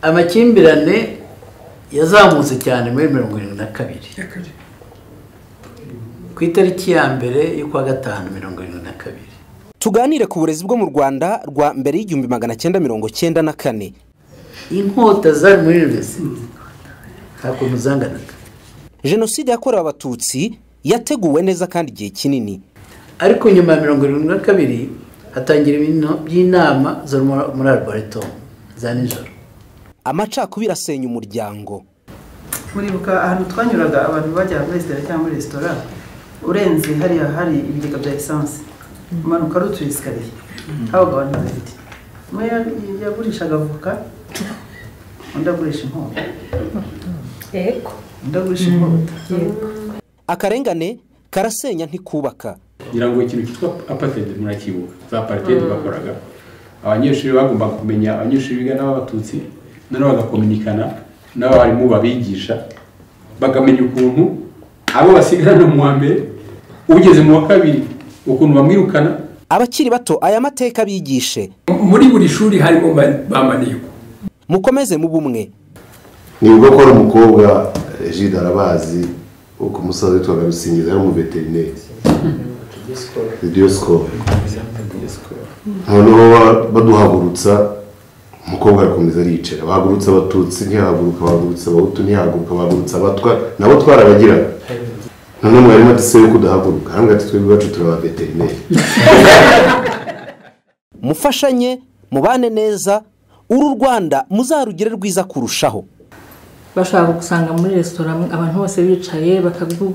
amakimbirane yazamutse cyane muri 72 ku itariki ya mbere y'ukwa gatanu 72. Tuganire ku burezi bwo mu Rwanda rwa mbere y'igihumbi 1994. Inkota zari muri university hakuntu zanganaga. Jenoside yakorewe Abatutsi yateguwe neza kandi igihe kinini. Ariko nyuma ya 72 hatangira ibintu by'inama zo muri Arboretum za nijoro. Amacakubiri asenya umuryango. Muribuka ahantu twanyuraga abantu bajya muri restaurant cyangwa restaurant urenze hari ibigega bya essence umanuka rutuyisikariye habaga abantu bafite mwe yagurishaga avoka ndagurisha inkota ndagurisha inkota. Akarengane karasenya ntikubaka. Ngira ngo ikintu cyitwa apartheid murakibuka za apartheid bakoraga abanyeshuri bagomba kumenya abanyeshuri biga n'abatutsi none bagakomunikana n'abarimu babigisha bagamenya ukuntu abo basigana mu wa mbere ugeze mu wa kabiri ukuntu bamwirukana. Abakiri bato aya mateka bigishe muri buri shuri harimo bamaniko. Mukomeze mu bumwe. Ni ubwo ko umukobwa Jida arabazi uko musaza witwaga Bisingiza ari mu veterineri Diosco hano baduhagurutsa umukobwa arakomeza aricara bahagurutsa Abatutsi ntihaguruka bahagurutsa Abahutu ntihaguruka bahagurutsa Abatwa nabo twarabagira none mwarimu ati se kudahaguruka hanga ati twebwe bacu turaba veterineri. Mufashanye mubane neza uru Rwanda muzarugire rwiza kurushaho. Bashaka gusanga muri restaurant abantu bose bicaye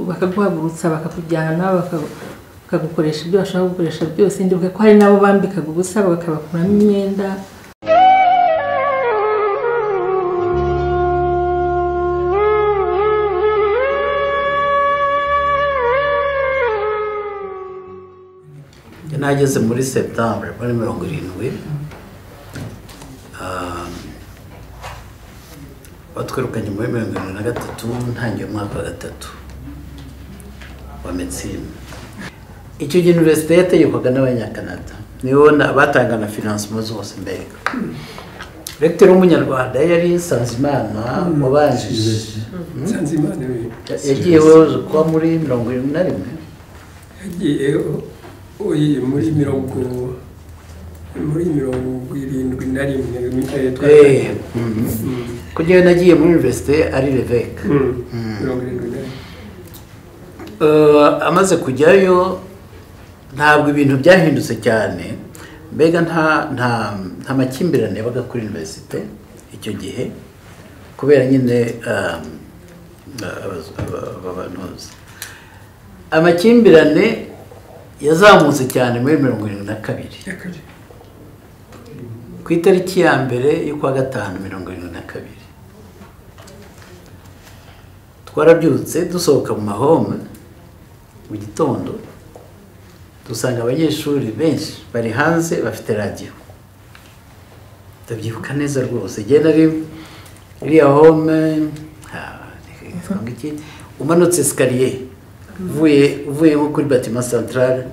bakaguhagurutsa bakakujyana bakagukoresha ibyo bashaka gukoresha byose ndibuka ko hari nabo bambikaga ubusa bakabakuramo imyenda. Nageze muri September muri 70 batwirukanye muri 73 ntangiye umwaka wa 3 wa medicine. Icyo gihe university yategekwaga n'Abanyakanada nibo batangana financement zose mbega. Rector w'umunyarwanda yari Sanzimana mubanjije. Sanzimana yagiye wowe kwa muri 71 yagiye oyi muri 71 kugira nagiye muri university ari Levec. Amaze kujyayo ntabwo ibintu byahindutse cyane mbega nta makimbirane yabaga kuri university icyo gihe kubera nyine abanoze. Amakimbirane yazamutse cyane muri 72 ku itariki ya mbere y'ukwa gatanu 72. Twarabyutse dusohoka mu mahome mu gitondo dusanga abanyeshuri benshi bari hanze bafite radio. Ndabyibuka neza rwose genda iriya home umanutse escalier uvuye nko kuri bâtiment central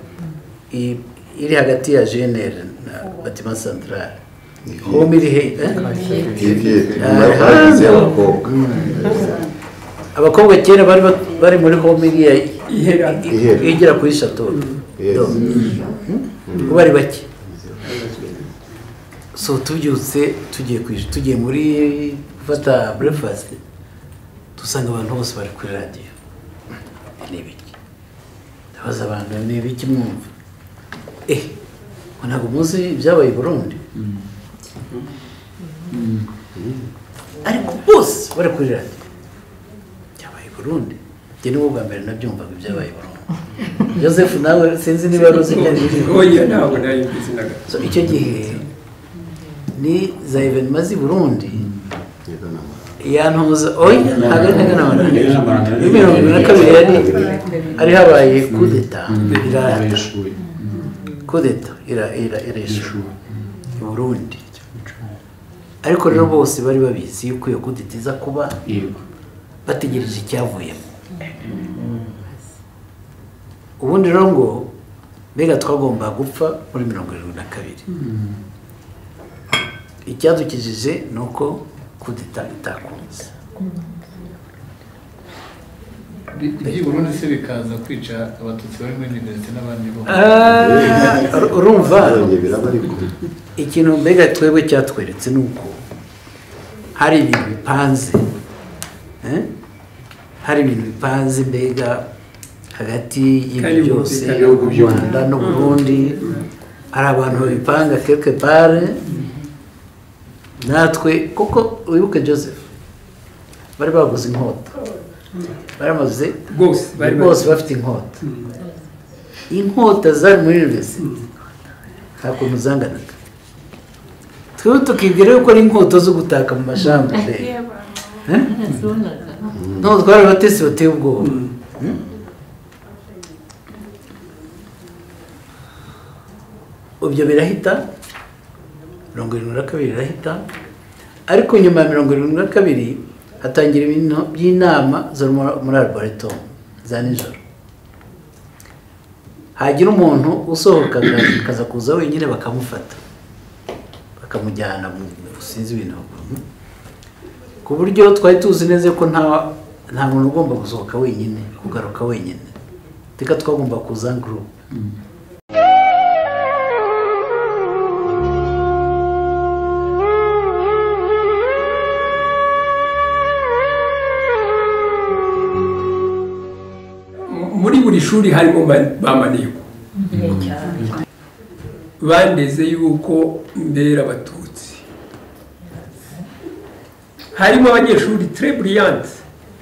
iri hagati ya GNR na bâtiment central. Home iri he abakobwa kera bari muri home igera kuri chateau bari bake. So tubyutse tugiye muri gufata breakfast dusanga abantu bose bari kuri radio. Nibiki ndabaza abantu nibiki mwumva ntabwo muzi ibyabaye i Burundi ariko bose bari kuri radio byabaye i Burundi njye niwo bwa mbere nabyumvaga ibyabaye i Burundi. Joseph nawe sinzi niba yaruzi cyane oya ntabwo nari bizinaga. So icyo gihe ni za evenement z'i Burundi yantuza oya hagati n'abantu kabiri ari habaye kudeta irashu i Burundi ariko rero bose bari babizi yuko iyo kudeta iza kuba bategereje icyavuyemo. Ubundi rero ngo mbega twagomba gupfa muri 72. Icyadukijije nuko kudeta itakunze. by'i Burundi se bikaza kwica abatutsi bari muri universite n'abandi bo urumva biraba ariko ikintu mbega twebwe cyatweretse ni uko hari ibintu bipanze, hari ibintu bipanze mbega hagati y'ibyo byose u Rwanda n'u Burundi, hari abantu babipanga quelque part, natwe kuko wibuke Joseph bari baguze inkota, baramaze bose bafite inkota, inkota zari muri universite nta kuntu zanganaga, twebwe tukibwira yuko ari inkota zo gutaka mu mashamba no twari abatesi bateye ubwoba. Ibyo birahita 72 irahita, ariko nyuma ya 72 hatangira ibintu by'inama zo muri arboretum za nijoro, hagira umuntu usohoka akaza kuza wenyine bakamufata bakamujyana mu sinzi ibintu, ku buryo twari tuzi neza ko nta muntu ugomba gusohoka wenyine kugaruka wenyine, reka twagomba kuza group. muri buri shuri harimo bamaneko bandeze yuko mbera abatutsi, harimo abanyeshuri très brillante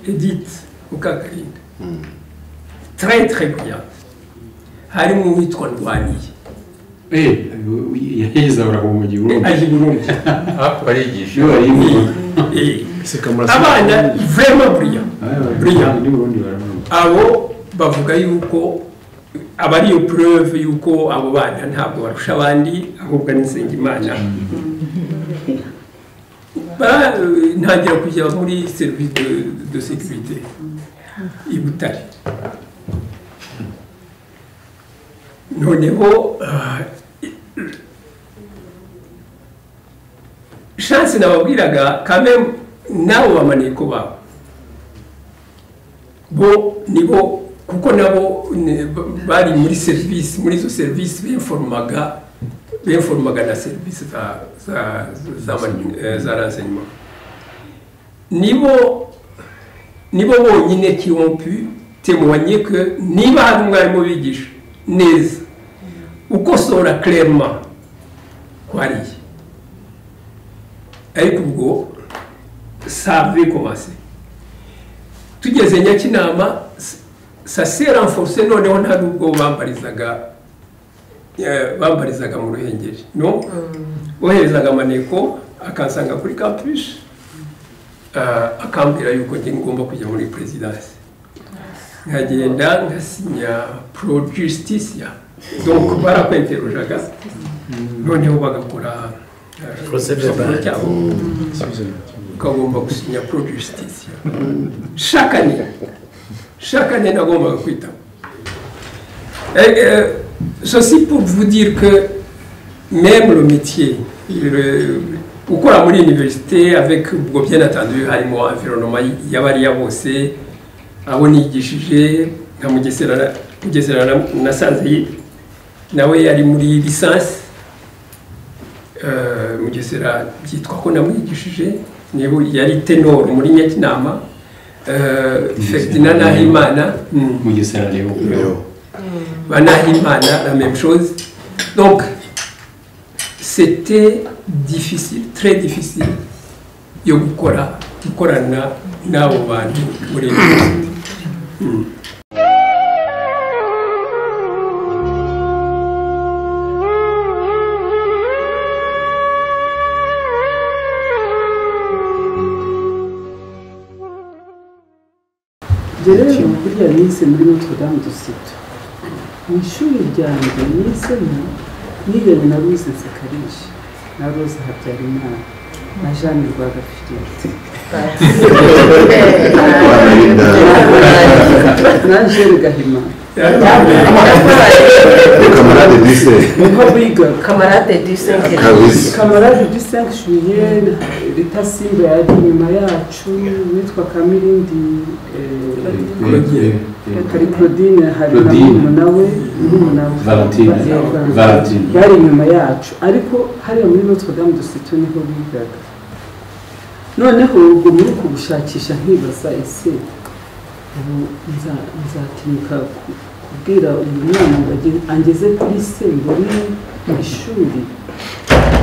Edith Mukakarinda très brillante, harimo uwitwa Ndwaniye yaheza mu gihugu aje Burundi barigisha abana vraiment brillant abo bavuga yuko abari yo preuve yuko abo bana ntabwo barusha abandi, ahubwo n'Nsengimana ntagira kujya muri service de sécurité i Butare. Noneho chance nababwiraga quand même nabo bamaneko babo bo nibo kuko nabo bari muri service, muri zo service b'informaga na service za renseignement, nibo bonyine qui ont pu témoigner que niba hari umwarimu bigisha neza ukosora clairement kwariye, ariko ubwo ça avait commencé tugeze Nyakinama, ça s'est renforcé, noneho nta nubwo bambarizaga mu Ruhengeri no boherezaga amaneko akansanga kuri campus akambwira yuko njye ngomba kujya muri présidence, nkagenda ngasinya pro justicia, donc barakwenterojaga noneho bagakora procedure cyabo ukagomba gusinya pro justicia chaque année nagombaga kwita. Ceci pour vous dire que même le métier ukora muri université avec bien entendu harimo environnement y'abariya bose abo nigishije nka Mugesera nasanze nawe yari muri licence Mugesera byitwa ko namwigishije nibo yari tenor muri Nyakinama, Ferdinand Nahimana Mugesera Léo Nahimana la même chose. Donc c'était difficile, très difficile yo gukorana n'abo bantu muri rero burya nize muri Notre Dame du Sud, mu ishuri ryanjye nizemo niganye na Louise Nsekarishi na Rose Habyarimana na Jeanne Rwagafirite na Angèle Gahima kamarade dise niho biga camarade du 5 kabisa kamarade du 5 juillet Rita Simba yari inyuma yacu witwa Kamirindi hari Claudine hari nawe Valentine bari inyuma yacu ariko hari muri Notre Dame de Cité niho bigaga noneho ubwo muri kugushakisha nkibaza ese ubu nzatinyuka kubwira uyu mwana ngo angeze kuri se mbone ishuri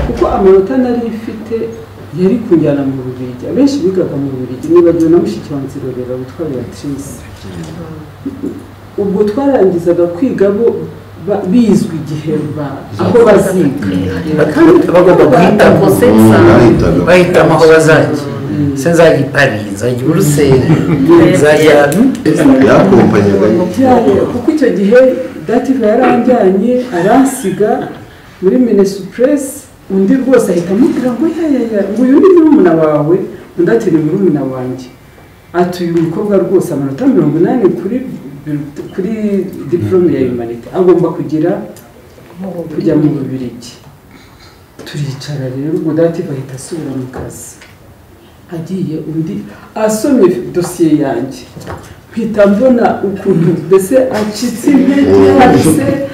kuko amanota nari ifite yari kunjyana mu Bubiligi abenshi bigaga mu Bubiligi nibagiwe na mushiki wa Nzirorera witwa Beatrice ubwo twarangizaga kwiga bo bizwi igihe aho baziga bagomba guhita bahitamo aho bazajya se nzajya i Paris nzajya i Buruseli nzajya yakompanyaga kuko icyo gihe Dative yaranjyanye aransiga muri Minesupress undi rwose ahita amubwira ngo ngo uyu ni murumuna wawe undi ati ni murumuna wanjye ati uyu mukobwa rwose amanota 80 kuri diplome ya humanité agomba kujya mu Bubiligi turicara rero ubwo Dative ahita asubira mu kazi agiye undi asomye dosiye yanjye mpita mbona ukuntu mbese acitse intege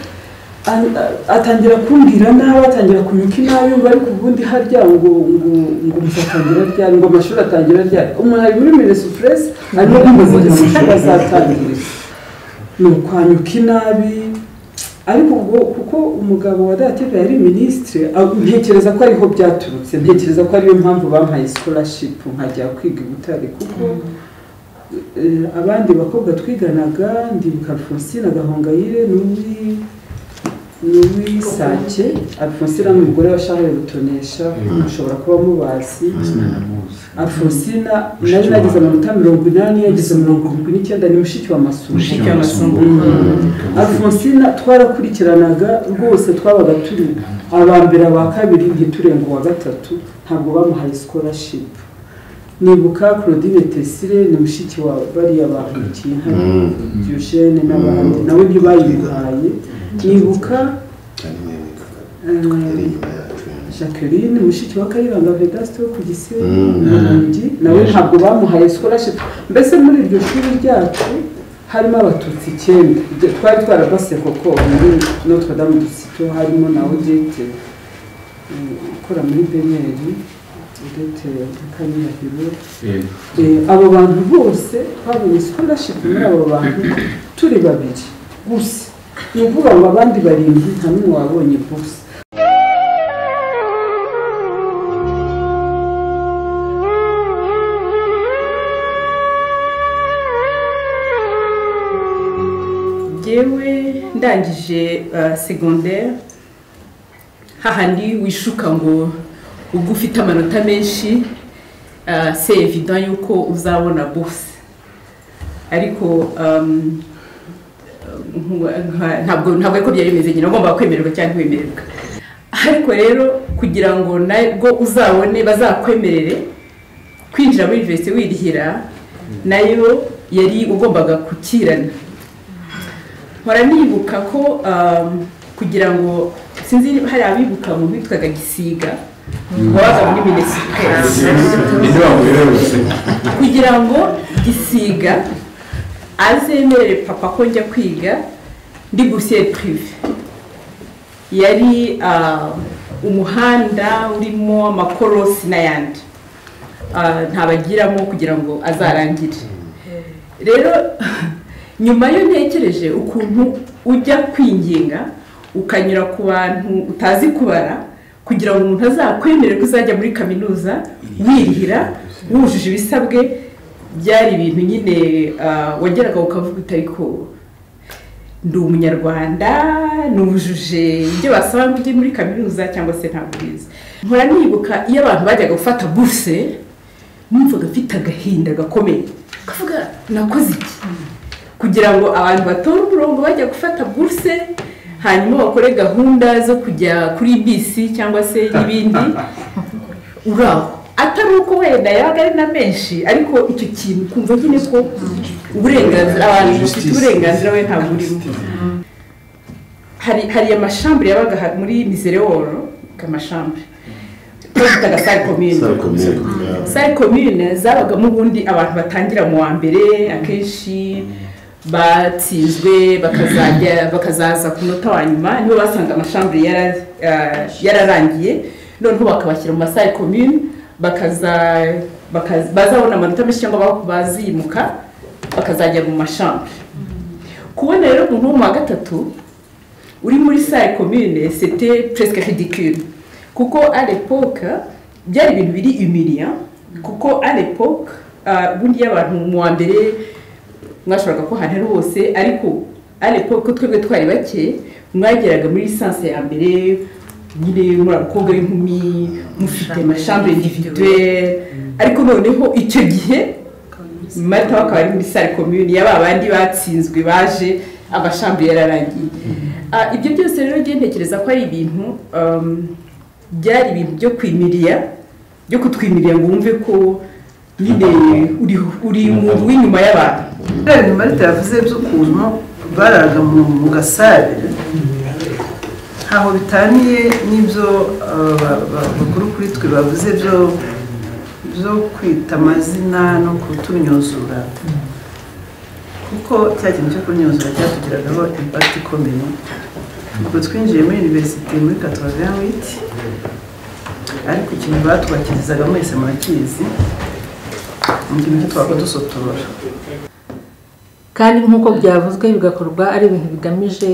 atangira kumbwira nabi atangira kunyuka inabi ngo ariko ubundi harya ngo muzatangira ryari ngo amashuri atangira ryari umuntu ari muri Minesupress arimo kumbaza igihe amashuri azatangira ni ukwanyuka inabi ariko ubwo kuko umugabo wa Dative yari ministre ntekereza ko ariho byaturutse ntekereza ko ariyo mpamvu bampaye scholarship nkajya kwiga i Butare kuko abandi bakobwa twiganaga ndibuka Alphonsine Gahongayire n'uwi Sake Alphonsine n'umugore wa Charles Rutonesha mushobora kuba mubazi Alphonsine nari nagize amanota 80 yagize 79 ni mushiki wa Masumbu Alphonsine twarakurikiranaga rwose twabaga turi abambere aba kabiri ntiturengo wa gatatu ntabwo bamuhaye scholarship nibuka Claudine Tesire ni mushiki wa bari abahukiye hari Diogene n'abandi nawe ntibayimuhaye nibuka Jacqueline mushiki wa Kayiranga Vedaste ku Gisenyi nawe ntabwo bamuhaye scholarship mbese muri iryo shuri ryacu harimo abatutsi 9 twari twarabase koko muri Notre Dame de Cité harimo nawe Jete ukora muri Beneri ndetse Kanyahiro abo bantu bose babonye scholarship muri abo bantu turi babiri gusa ni ukuvuga ngo abandi barindwi nta n'umwe wabonye gusa jewe ndangije secondaire hahandi wishuka ngo ubwo ufite amanota menshi c'est évident yuko uzabona bourse ariko ntabwo ariko byari bimeze nyine ugomba kwemererwa cyangwa kwemererwa ariko rero kugira ngo nabwo uzabone bazakwemerere kwinjira muri university wirihira nayo yari ugombaga kukirana nkora nibuka ko kugira ngo sinzi hari abibuka mu bitwaga Gisiga wabaga muri Minesupress kugira ngo Gisiga azemerere papa ko njya kwiga ndi boursier privé yari umuhanda urimo amakorosi n'ayandi ntabagiramo kugira ngo azarangire rero nyuma yo ntekereje ukuntu ujya kwinginga ukanyura ku bantu utazi kubara kugira ngo umuntu azakwemerere ko uzajya muri kaminuza wirihira wujuje ibisabwe byari ibintu nyine wageraga ukavuga utari ko ndi umunyarwanda nujuje ibyo basaba ngo ujye muri kaminuza cyangwa se ntabwo biza nkora nibuka iyo abantu bajyaga gufata bourse numvaga afite agahinda gakomeye kavuga nakoze iki kugira ngo abantu batore umurongo bajya gufata bourse hanyuma bakore gahunda zo kujya kuri bisi cyangwa se n'ibindi uraho atari uko wenda yabaga ari na menshi ariko icyo kintu kumva nyine ko uburenganzira abantu bafite uburenganzira we ntabwo urimo. Hari amashambure yabaga muri misereworo kamashambure twitaga sale commune zabagamo ubundi abantu batangira mu wa mbere akenshi batsinzwe bakazaza ku munota wa nyuma nibo basanga amashambure yararangiye noneho bakabashyira mu masale commune bazabona amanota menshi cyangwa bazimuka bakazajya mu mashambure. Kubona rero umuntu wo mu wa gatatu uri muri sale commune c'était presque ridicule kuko à l'époque byari ibintu biri humiliant kuko à l'époque bundi y'abantu mu wa mbere mwashoboraga ko hantera hose ariko à l'époque twebwe twari bake mwageraga muri licence ya mbere nyine muri abakobwa b'inkumi mufite amashambure individuelle ariko noneho icyo gihe mata bakaba ari muri sale commune y'aba bandi batsinzwe baje amashambure yararangiye. Ibyo byose rero ntekereza ko ari ibintu byari ibintu byo kwimiriya byo kutwimirira ngo wumve ko nyine uri umuntu w'inyuma y'abantu. Rero Marita yavuze by'ukuntu baraga mu gasare ntaho bitaniye n'ibyo bakuru kuri twe bavuze byo kwita amazina no kutunyuzura kuko cya kintu cyo kunyuzura cyatugiragaho impact ikomeye. Ubwo twinjiye muri university muri 88 ariko ikintu batubakirizaga mwese murakizi mu kintu twaba dusotora kandi nk'uko byavuzwe bigakorwa ari ibintu bigamije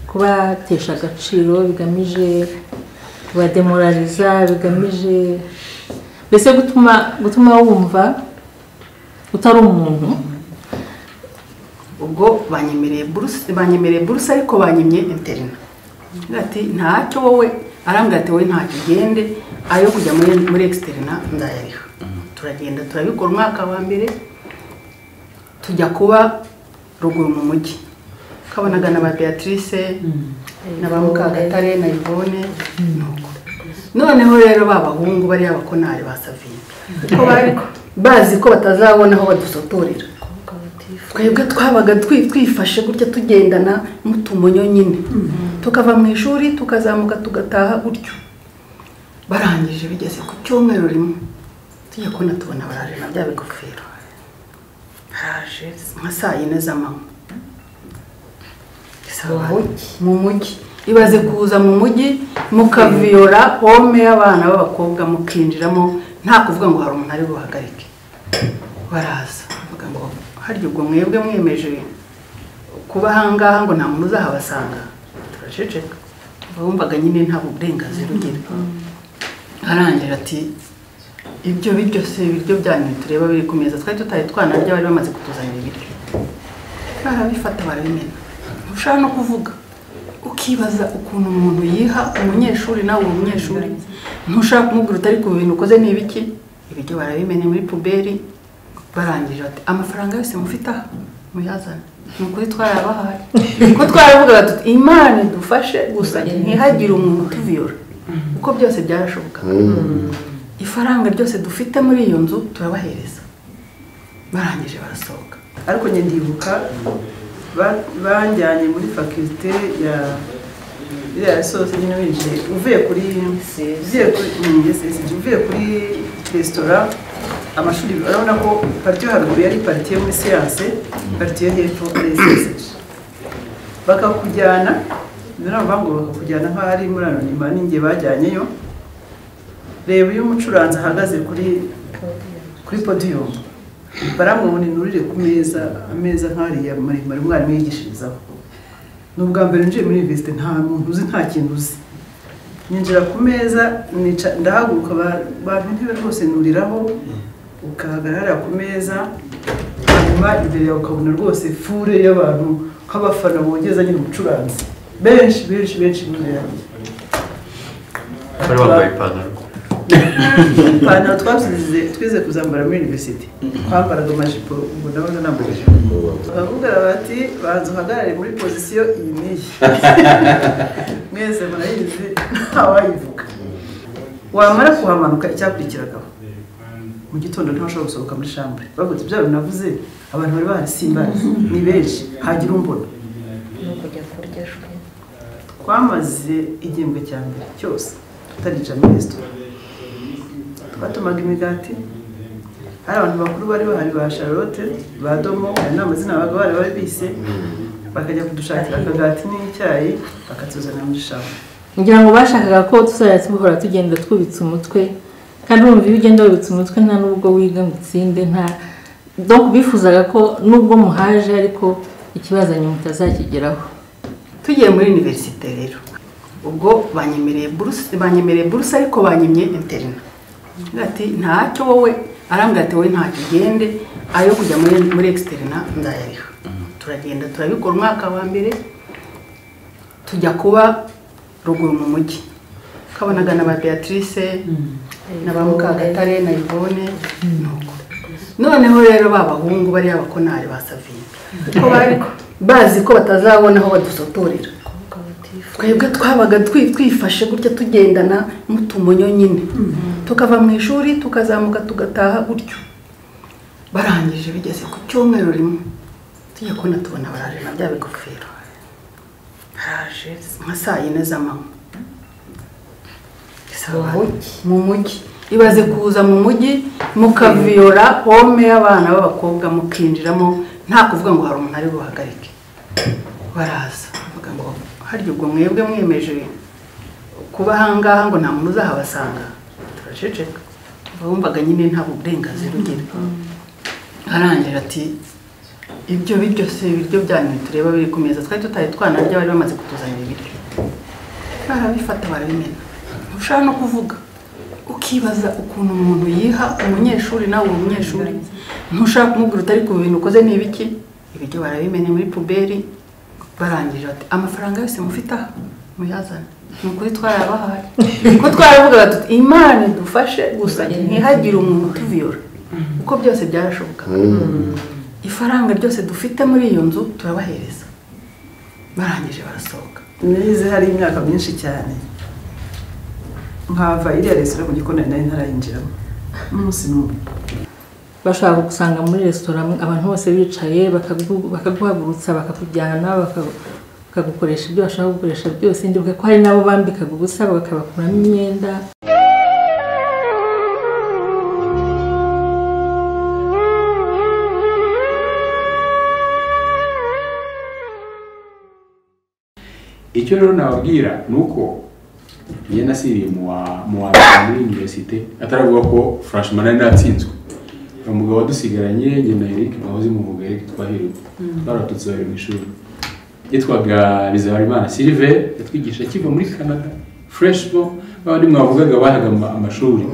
kubatesha agaciro bigamije kubademoraliza bigamije mbese gutuma wumva utari umuntu. Ubwo banyemereye buruse ariko banyimye interina ati ntacyo wowe arambwira ati wowe ntacyo ugende ayo kujya muri externa ndayariha. Turagenda turabikora umwaka wa mbere tujya kuba ruguru mu mujyi kabonaga na ba Beatrice na ba Mukagatare na Yvonne nuko noneho rero babahungu bari abakonari basavye ko bariko bazi ko batazabona aho badusotorera twebwe twabaga twifashe gutya tugendana mutumonyo nyine tukava mu ishuri tukazamuka tugataha gutyo. Barangije bigeze ku cyumweru rimwe tujya kubona tubona baraje na bya bigofero haje nka saa yine z'amanywa mu mujyi ibaze kuza mu mujyi mukaviyora home y'abana b'abakobwa mukinjiramo nta kuvuga ngo hari umuntu ari buhagarike. Baraza bavuga ngo haryo ubwo mwebwe mwemeje kuba hangaha ngo nta muntu uzahabasanga. Turaceceka bumvaga nyine nta burenganzira ugira. Arangira ati ibyo byose ibiryo byanyu tureba biri ku meza twari tutaye twanarya bari bamaze kutuzanira ibiryo barabifata barabimena. Ushaka no kuvuga ukibaza ukuntu umuntu yiha umunyeshuri nawe umunyeshuri ntushaka kumubwira utari ku bintu ukoze n'ibiki ibiryo barabimena muri puberi. Barangije ati amafaranga yose mufite aha muyazana nukuri twarabahaye ko twaravuga tuti Imana dufashe gusa ntihagire umuntu utuviyora uko byose byarashoboka. Ifaranga ryose dufite muri iyo nzu turabahereza. Barangije barasohoka ariko njye ndibuka banjyanye muri faculté ya sose nyine winjiye uvuye kuri restaurant amashuri urabona ko partie haruguru yari partie muri science partie hepfo SSH bakakujyana naravuga bakakujyana nka ari muri anonyma ninge bajyanyeyo. Reba uyu mucuranzi ahagaze kuri podium baramwunurire ku meza ameza nk'ariya maremare umwarimu yigishirizaho. N'ubwa mbere nje muri university nta muntu uzi nta kintu uzi ninjira ku meza ndahaguruka abantu ntebe rwose nuriraho ukahagarara ku meza hanyuma imbere yawe ukabona rwose fure y'abantu nk'abafana bogeza nyine umucuranzi benshi bari bambaye ipantaro twize kuzambara muri university twambaraga amajipo ubu ndabona nambaye ijipo bakubwira bati banza uhagarare muri pozisiyo iyi n'iyi mwese murayizi ntawayivuga. Wamara kuhamanuka icyakurikiragaho mu gitondo ntashobora gusohoka muri chambre bavuze ibyo navuze abantu bari bahari simbazi ni benshi hagira umbona no kujya kurya shwe twamaze igihembwe cya mbere cyose tutarica muri resitora twatumaga imigati hari abantu bakuru bari bahari ba Charlotte ba Domo hari n'amazina abagabo bari bise bakajya kudushakira akagati n'icyayi bakatuzana muri chambre ngira ngo bashakaga ko tuzajya tubihora tugenda twubitse umutwe kandi urumva iyo ugenda wubitse umutwe nta n'ubwo wiga ngo utsinde nta donc bifuzaga ko nubwo muhaje ariko ikibazanye mutazakigeraho tugiye muri universite rero ubwo banyemereye buruse ariko banyimye interina ati ntacyo wowe arambwira ati wowe ntacyo ugende ayo kujya muri externa ndayariha turagenda turabikora umwaka wa mbere tujya kuba ruguru mu mujyi kabonaga na ba Beatrice na ba Mukagatare na Yvonne noneho rero babahungu bari abakonari basavimbi ko bari bazi ko batazabona aho badusotorera twebwe twabaga twifashe gutya tugendana mutumonyo nyine tukava mu ishuri tukazamuka tugataha gutyo barangije bigeze ku cyumweru rimwe tujya kubona tubona baraje na bya bigofero haraje nka saa yine z'amanywa mu mujyi ibaze kuza mu mujyi mukaviyora home y'abana b'abakobwa mukinjiramo nta kuvuga ngo hari umuntu ari buhagarike baraza bavuga ngo harya ubwo mwebwe mwemeje kuba ahangaha ngo nta muntu uzahabasanga turaceceka bumvaga nyine nta burenganzira ugira arangije ati ibyo biryo se ibiryo byanyu tureba biri ku meza twari tutaye twanarya bari bamaze kutuzanira ibiryo barabifata barabimena ushaka no kuvuga ukibaza ukuntu umuntu yiha umunyeshuri nawe umunyeshuri ntushaka kumubwira utari ku bintu ukoze n'ibiki ibiryo barabimena muri puberi barangije ati amafaranga yose mufite aha muyazane ni ukuri twarabahaye ko twaravugaga tuti imana idufashe gusa ntihagire umuntu utuviyora uko byose byarashobokaga ifaranga ryose dufite muri iyo nzu turabahereza barangije barasohoka nize hari imyaka myinshi cyane nkava iriya resitora mu gikoni nari ntarayinjiramo n'umunsi n'umwe bashaka gusanga muri resitora abantu bose bicaye bakaguhagurutsa bakakujyana bakagukoresha ibyo bashaka gukoresha byose ndibuka ko hari nabo bambikaga ubusa bakabakuramo imyenda icyo rero nababwira ni uko njye nasiriye mu wa muri universite ataravuga ko freshman nari natsinzwe umugabo wadusigaranye njye na Eric bahoze mu muga Eric twahiriwe twaratutse bari mu ishuri yitwaga Bizabarimana Sylvain yatwigisha kiva muri Canada freshman abandi mwavugaga bahaga amashuri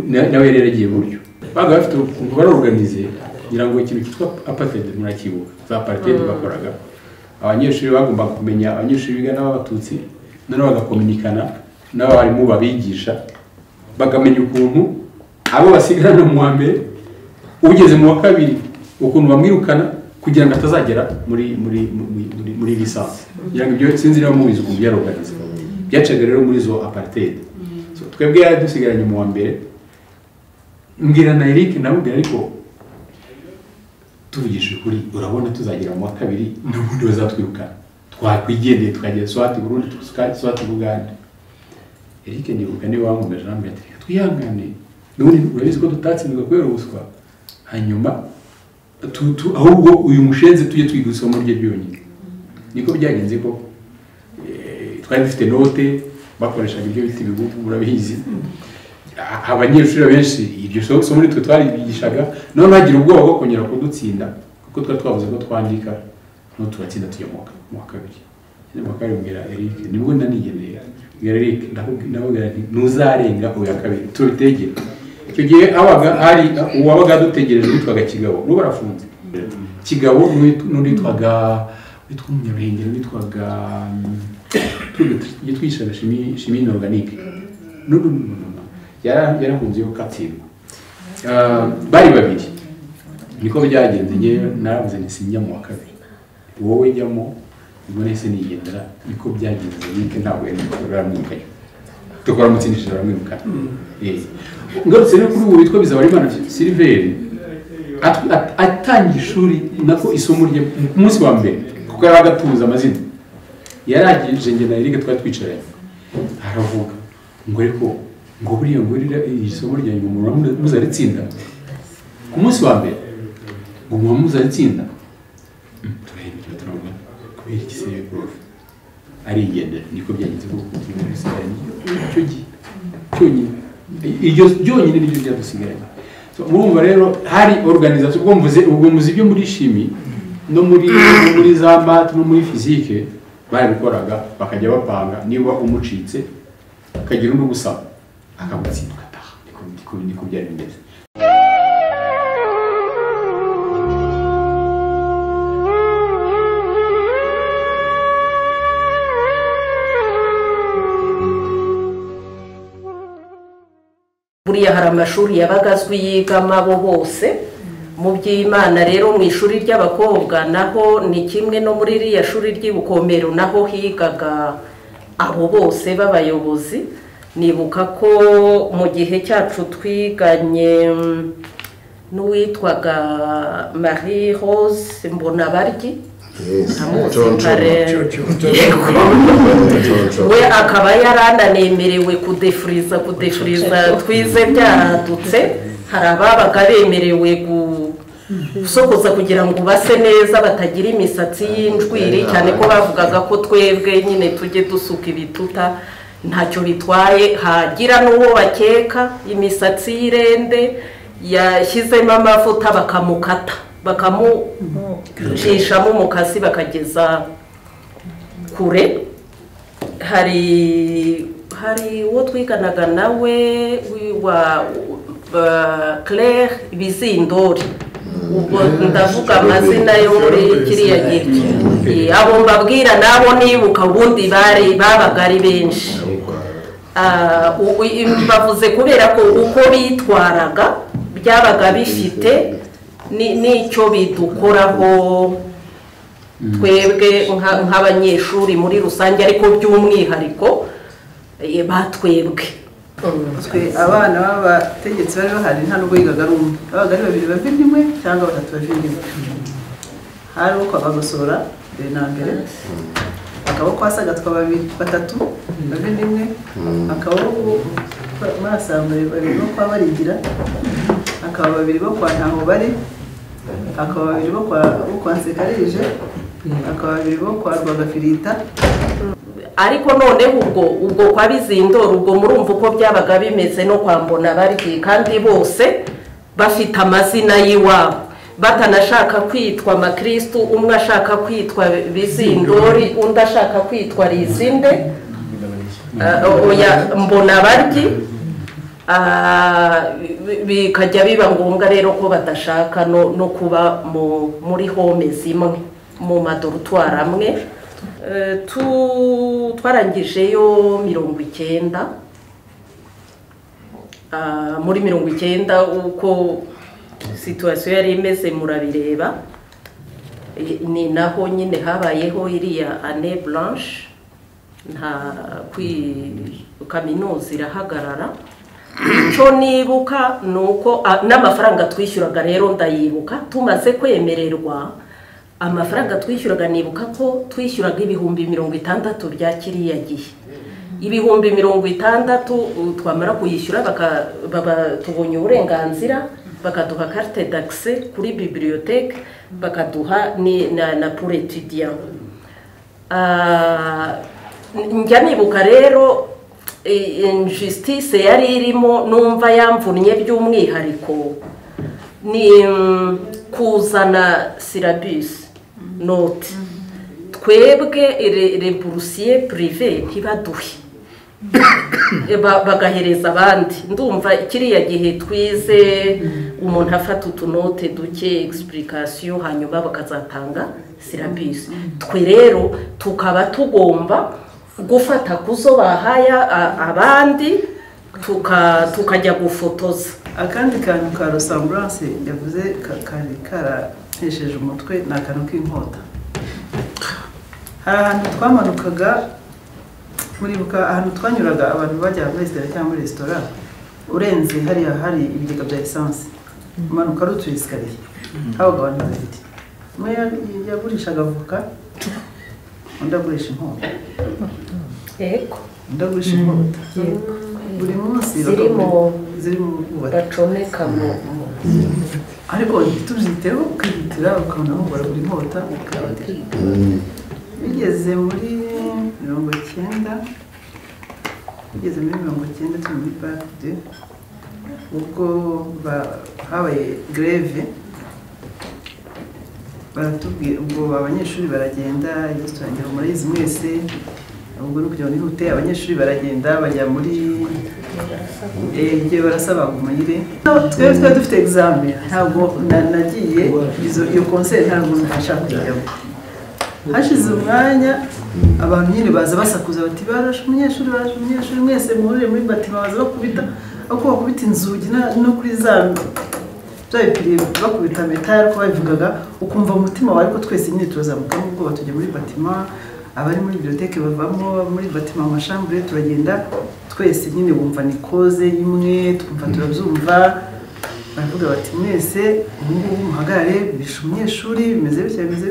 nawe rero yagiye buryo baga bafite ukuntu barorganize ngira ngo ikintu cyitwa apartheid murakibuka za apartheid bakoraga abanyeshuri bagomba kumenya abanyeshuri biga n'abatutsi noneho bagakominikana n'abarimu babigisha bagamenya ukuntu abo basigarana mu wa mbere ugeze mu wa kabiri ukuntu bamwirukana kugira ngo atazagera muri lisansi kugira ngo ibyo sinzi niba mubizi ukuntu byarorganize byacaga rero muri zo apartheid twebwe yari dusigaranye mu wa mbere mbwira na Eric namubwira ariko tuvugisha ukuri urabona tuzagera mu wa kabiri n'ubundi bazatwirukana twakwigendeye twagera Swati Burundi Swati Buganda Eric ndibuka niwe wankomeje namubwira ati twihangane n'ubundi urabizi ko tutatsinzwe kubera ubuswa hanyuma ahubwo uyu mushenze tujye twiga isomo rye byonyine niko byagenze ko twari dufite note bakoreshaga ibyo bita ibibugu murabizi abanyeshuri benshi iryo somo nitwe twaribigishaga none bagira ubwoba bwo kongera kudutsinda kuko twari twavuze ko twandika no turatsinda tujya mu wa kabiri mu kabiri mbwira Eric nibwo nanigendeye mbwira Eric ndababwira nti ntuzarenga uya kabiri tubitegere icyo gihe abaga hari uwabaga dutegereje witwaga Kigabo n'ubu barafunze Kigabo n'uwitwaga Umunyabwenge witwaga yitwishaga chimie organique yarahunzeho Katsirwa bari babiri niko byagenze ngewe naravuze nti sinjya mu wa kabiri wowe jyamo ubwo nese nigendera niko byagenze Eric ntabwo yari kuramwirukanye tukora mutsindishije baramwirukana ngarutse rero kuri ubu witwa Bizabarimana Silveri atangiye ishuri nako isomo rye ku munsi wa mbere kuko yari agatuza amazina yaragije nge na Eric twari twicaranye aravuga ngo ariko ngo buriya ngo isomo rya nyuma muzaritsinda ku munsi wa mbere ngo muzaritsinda turahindura turavuga kubera iki se prof arigendera niko byagenze kuko muri sirani cyo gihe cyonyine iryo byonyine nibyo byadusigaranye murumva rero hari organisation ubwo muzi ibyo muri chimie no muri za math no muri physique barabikoraga bakajya bapanga niba umucitse akagira undi gusaba akamutsinda ataha niko byari bimeze. buriya hari amashuri yabaga azwi yigamo abo bose mu by'Imana rero mu ishuri ry'abakobwa naho ni kimwe no muri iriya shuri ry'Ibukomero naho higaga abo bose b'abayobozi. Nibuka ko mu gihe cyacu twiganye n'uwitwaga Marie Rose Mbonabaryi we akaba yarananemerewe kudefuriza twize byaradutse hari ababaga bemerewe gusokoza kugira ngo base neza batagira imisatsi y'injwiri cyane ko bavugaga ko twebwe nyine tujye dusuka ibituta ntacyo bitwaye hagira n'uwo bakeka imisatsi y'irende yashyizemo amavuta bakamukata bakamucishamo umukasi bakageza kure. hari uwo twiganaga nawe wa Claire Bizindori ubwo ndavuga amazina yo muri kiriya gihe abo mbabwira nabo nibuka ubundi babaga ari benshi. Bavuze kubera ko uko bitwaraga byabaga bifite n'icyo bidukoraho twebwe nk'abanyeshuri muri rusange ariko by'umwihariko batwebwe abana b'abategetsi bari bahari nta nubwo yigaga ari umwe babaga ari babiri bavindimwe cyangwa batatu bavindimwe. hari uko abagosora mbere na mbere akaba kwasaga batatu bavindimwe akaba murasambure babiri bo kwa Barigira akaba babiri bo kwa ntaho bari akaba babiri bo kwa Nsekarije akaba babiri bo kwa Rwagafirita. ariko noneho ubwo kwa Bizindoro ubwo murumva uko byabaga bimeze no kwa Mbonabaryi kandi bose bafite amazina y'iwabo batanashaka kwitwa Makristo umwe ashaka kwitwa Bizindori undi ashaka kwitwa Rizinde oya Mbonabaryi. Bikajya biba ngombwa rero ko badashaka no kuba muri home zimwe mu madorutwari amwe. Twarangijeyo 90 muri 90 uko situation yari imeze murabireba ni naho nyine habayeho iriya année blanche nta kaminuza irahagarara. Icyo nibuka nuko n'amafaranga twishyuraga rero ndayibuka tumaze kwemererwa amafaranga twishyuraga nibuka ko twishyuraga 60,000 bya kiriya gihe 60,000 twamara kuyishyura tubonye uburenganzira bakaduha carte d'accès kuri bibliothèque bakaduha na pour étudiant. Njya nibuka rero injustice yari irimo numva yamvunnye by'umwihariko ni kuzana syllabus note twebwe les boursiers privés ntibaduhe bagahereza abandi. Ndumva kiriya gihe twize umuntu afata utunote duke explication hanyuma bakazatanga syllabus. Twe rero tukaba tugomba gufata kuzo bahaya abandi tukajya gufotoza. Akandi kantu ka ressemblance yavuze kari karatesheje umutwe ni akantu k'inkota. Hari ahantu twamanukaga muribuka ahantu twanyuraga abantu bajya muri resitora cyangwa muri resitora urenze hariya hari ibigega bya esanse umanuka ari utuye esikariye habaga abantu babiri umwe yagurishaga avoka undi agurisha inkota yego undi agurisha inkota buri munsi ziri mu bacomeka mu ariko ntituziteho ukihitira ukabona aho baragura inkota bigeze muri 90 bigeze muri 90 turi muri paride ubwo habaye greve baratubwira ubwo abanyeshuri baragenda turangira murayizi mwese ubwo no kugira ngo nihute abanyeshuri baragenda bajya muri igihe barasaba gumanyire twebwe dufite examen ntabwo nagiye iyo concert ntabwo nashaka kujyamo hashize umwanya abantu nyine baza basakuza bati barashe umunyeshuri mwese muhurire muri batima baza bakubita uko bakubita inzugi no kuri zambi byabipiriye bakubita metari ko babivugaga ukumva umutima wawe ko twese nyine turazamuka n'ubwo batujya muri batima abari muri biblioteke bavamo muri batima mu mashambure turagenda twese nyine bumva ni koze imwe twumva turabyumva baravuga bati mwese ubu ngubu muhagarare bishe umunyeshuri bimeze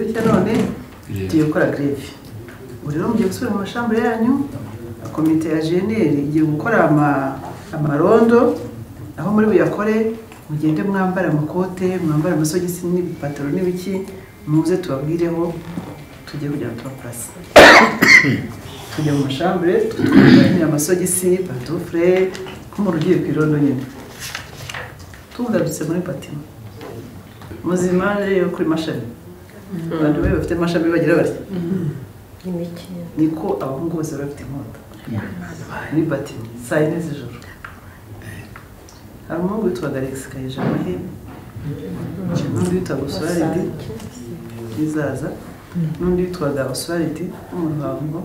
bitya none tugiye gukora greve ubu rero mugiye gusubira mu mashambure yanyu komite ya GNL igiye gukora amarondo aho muri buyakore mugende mwambara amakote mwambara amasogisi n'ibipataro n'ibiki muze tubabwireho tujye kugira ngo tubapase tujya mu mashambure twambara amasogisi pantufure nk'umuntu ugiye ku irondo nyine tugarutse muri patima muzima rero kuri mashami abantu be bafite amashami bagira bati niko abahungu bose bafite inkota ni bati saa yine z'ijoro hari umuhungu witwaga Alex Kayijamahe n'undi witwaga Oswalidi Izaza n'undi witwaga Oswalidi wo mu Ruhango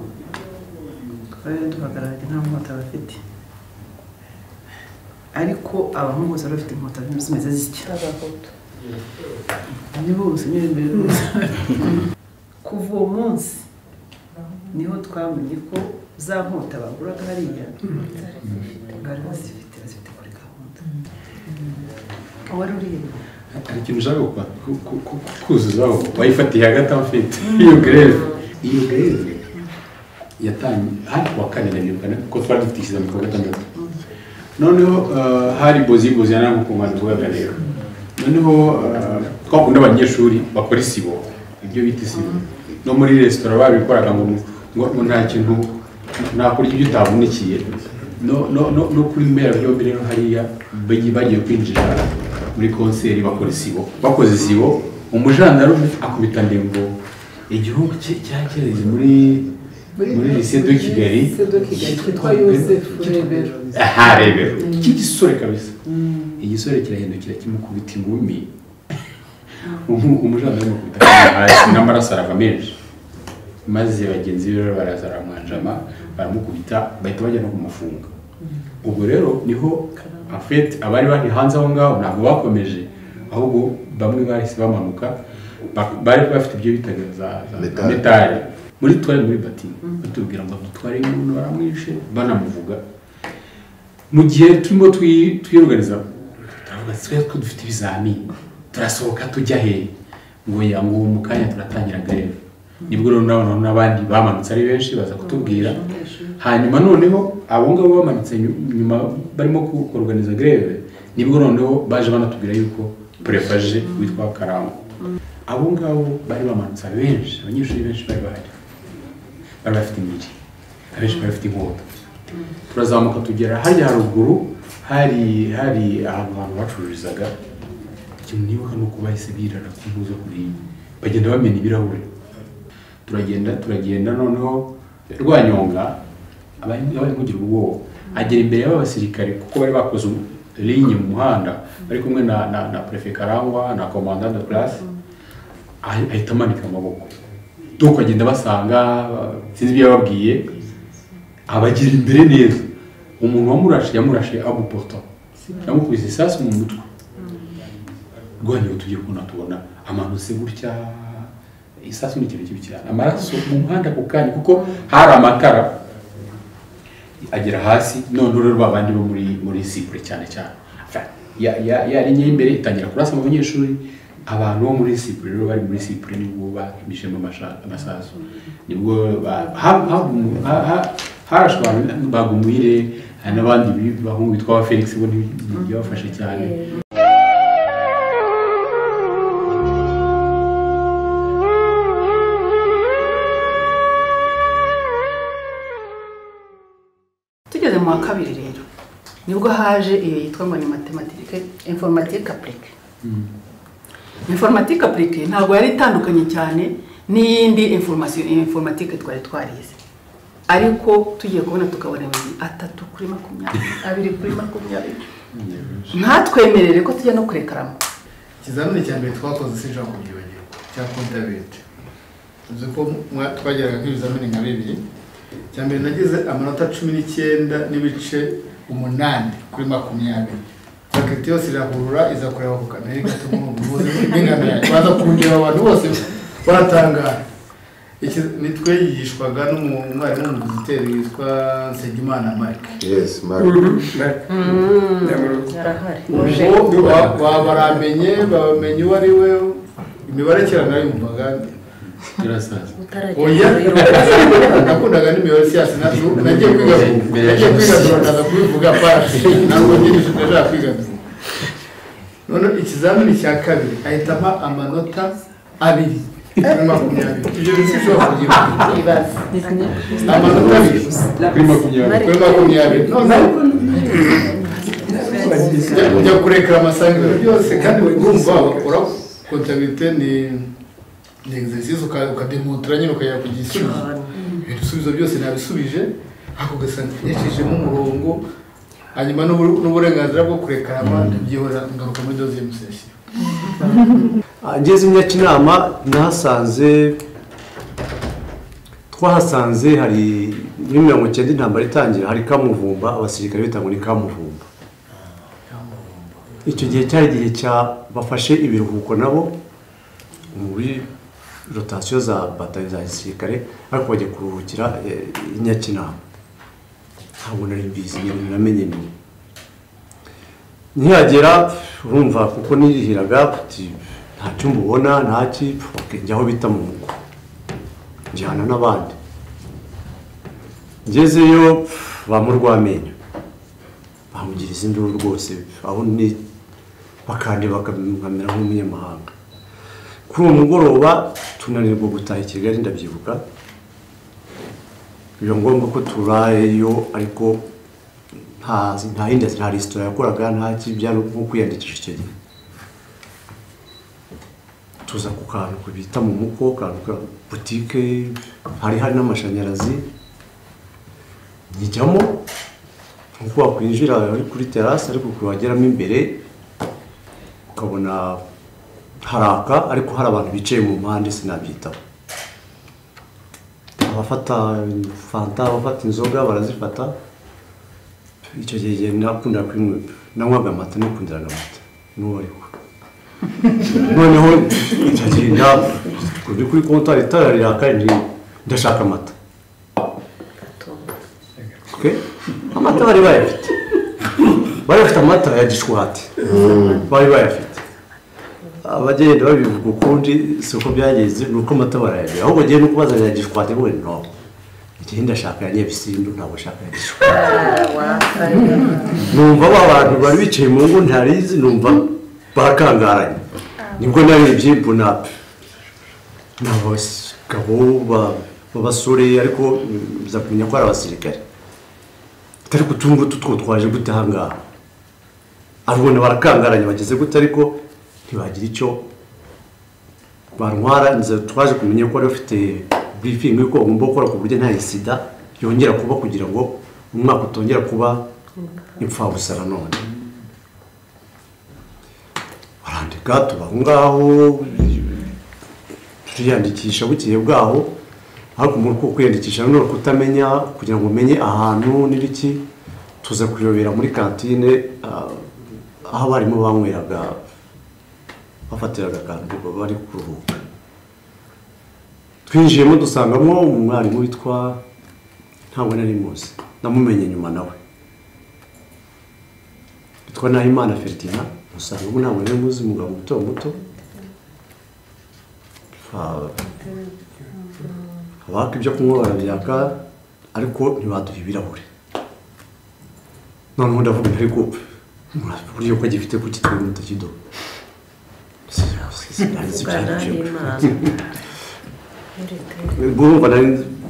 twari duhagararanye nta nkota bafite ariko abahungu bose bafite inkota zimeze zitya ni bose nyine mbere kuva uwo munsi niho twamenye ko za nkota baguraga hariya bari bazifite kuri gahunda wari uriye hari ikintu ushaka kuzuzaho wayifatiye hagati aho ufite iyo greve yatangiye hano kuwa kane ndabyibuka kuko twari dufite ikizami kuwa gatandatu noneho hari bozi yana nko kumwana tugaga rero noneho twakunda abanyeshuri bakora isibo ibyo bita isibo no muri restaurant babikoraga ngo nta kintu nakora ibyo utabunikiye no kuri mbere byombi rero hariya bagiye kwinjira muri concert bakora isibo bakoze isibo umujandarume akubita ndembo igihugu cyakireze muri lycée de Kigali cyitwa Joseph Rebero Rebero igisore kabisa igisore kirahindukira kimukubita ingumi umujandarume akubita hasi n'amaraso arava menshi maze bagenzi be baraza baramwanjama baramukubita bahita bajya no kumufunga ubwo rero niho afite abari bari hanze aho ngaho ntabwo bakomeje ahubwo bamwe bahise bamanuka bari bafite ibyo bitaga za metali muri twari muri batima batubwira ngo dutware umuntu baramwishe banamuvuga mu gihe turimo twiyorganiza turavuga twe dufite ibizamini turasohoka tujya he ngo mu kanya turatangira greve nibwo rero n'abandi bamanutse ari benshi baza kutubwira hanyuma noneho abo ngabo bamanutse nyuma barimo kuorganiza greve nibwo noneho baje banatubwira yuko prefaje witwa Karangwa abo ngabo bari bamanutse benshi abanyeshuri benshi bari bafite imiri abenshi bari bafite inkota turazamuka tugera hariya haruguru hari ahantu bacururizaga ikintu nibuka nuko bahise birara ku ntuzo kuri bagenda bamena ibirahure turagenda noneho Rwanyonga abari mugira ubwoba agera imbere y'abasirikare kuko bari bakoze ligne mu muhanda bari kumwe na prefet Karangwa na commandant de place ahita amanika amaboko tukagenda basanga sinzi ibyo yababwiye abagira imbere neza umuntu yamurashe abu portant yamukubise isasu mu mutwe Rwanyonga tugiye tubona amanutse gutya isasu ni ikintu kibi cyane amaraso mu muhanda ku kanya kuko hari amatara agera hasi none rero babandi bo muri sipure cyane cyane yari imbere itangira kurasa mu banyeshuri abantu bo muri sipure rero bari muri sipure nibwo bahimishemo amasasu nibwo harashwa bagumwire n'abandi bahungu bitwa Felix bo ntibafashe cyane. Tugeze mu wa kabiri rero nibwo haje iyo yitwa ngo ni mathématique informatique appliquée. Informatique appliquée ntabwo yari itandukanye cyane n'iyindi informatique twari twarize, ariko tugiye kubona tukabona 3 kuri 20 2 kuri 20 ntatwemerere ko tujya no kurekaramo. Ikizamini cya mbere twakoze sinja kubyibagirwa cya comptabilité, uzi ko twageraga nk'ibizamini nka 2. Cya mbere nagize amanota 19 n'ibice 8 kuri 20. Fakiti yose irahurura iza kureba ku kamera gatuma umuvuzi n'ingana baza kundeba abantu bose baratangara. Iki nitwe yigishwaga n'umwarimu w'umuziteri witwa Nsengimana Mark. Yes, Mark. Baramenye bamenye uwari we imibare cyane nayumvaga Kirasaza. Oya. Nakundaga n'imibare siyansi nagiye kwiga ndaza kubivuga pasi ntabwo ngiye ndaja kwiga. None ikizamini cya kabiri ahitamo amanota 2 ibyo bishobora kugira amanota 2 kuri 20 none kurekera amasangiro byose kandi urumva bakora comptabilité ni exercice ukademontra nyine ukajya ku gisubizo. Ibisubizo byose nabisubije ako gasanga yashishemo umurongo hanyuma n'uburenganzira bwo kurekarama byihora ngaruka muri deuxième session. Ngeze Nyakinama twahasanze hari muri 19 intambara itangira hari Kamuvumba abasirikare bitangwa ni Kamuvumba. Icyo gihe cyari igihe cya bafashe ibiruhuko nabo muri rotation za bataille za gisirikare ariko bajya kuruhukira Nyakinama. Ntabwo nari mbizi namenye nyine ntihagera urumva kuko nirihiraga nta cyumba ubona nta kipu njyaho bita mu mugo njyana n'abandi ngezeyo bamurwamenyo bamugiriza induru rwose aho ni bakandi bakamera nk'umunyamahanga. Kuri uwo mugoroba tunanirwa gutaha i Kigali ndabyibuka biba ngombwa ko turayeyo ariko nta yindi nta resitora yakoraga nta kibyano nko kwiyandikisha icyo gihe. Tuza ku kantu kubita mu muko kantu ka boutique hari n'amashanyarazi njyamo nkuko wakwinjira ari kuri terrasse ariko kuwageramo imbere ukabona haraka ariko hari abantu bicaye mu mpande sinabyitaho. Abafata fanta abafata inzoga barazifata. Icyo gihe nakunda kwimwe nanywaga amata nikundiraga amata n'uwo ariko noneho icyo gihe kuri kontwari itara riraka ndashaka amata. Amata bari bayafite amata ya Gishwati bari bayafite. Abagenda babivuga ukundi siko byageze nuko amata barayagira ahubwo giye no kubaza ya Gishwati we no igihe ndashaka ya Nyabisindu ntabwo shaka ya Gishwati. Numva abantu bari bicaye mu ngo ntarizi numva barakangaranye nibwo narebye mbona n'abagabo b'abasore ariko biza kumenya ko ari abasirikare atari kutungo twaje gute ahangaha arubona barakangaranye bageze gute ariko ntibagira icyo bantwara nza twaje kumenya ko ari bafite briefing yuko ugomba gukora ku buryo nta sida yongera kuba kugira ngo umwaka utongera kuba impfabusa nanone. Barandika tubaho ngaho turiyandikisha bukiye bwaho ariko muri ko kwiyandikisha no kutamenya kugira ngo umenye ahantu n'ibiki tuza kuyobera muri kantine aho barimo banyweraga bafatiraga kandi bari kuruhuka. Twinjiyemo dusangamo umwarimu witwa ntabwo nari muzi namumenye nyuma nawe yitwa Nahimana Ferdinand usanga ubu ntabwo nari muzi umugabo muto abaka ibyo kunywa barabyaka ariko ntibaduha ibirahure noneho ndavuga ariko buriya ko agifite ku kitwe n'utakido bumva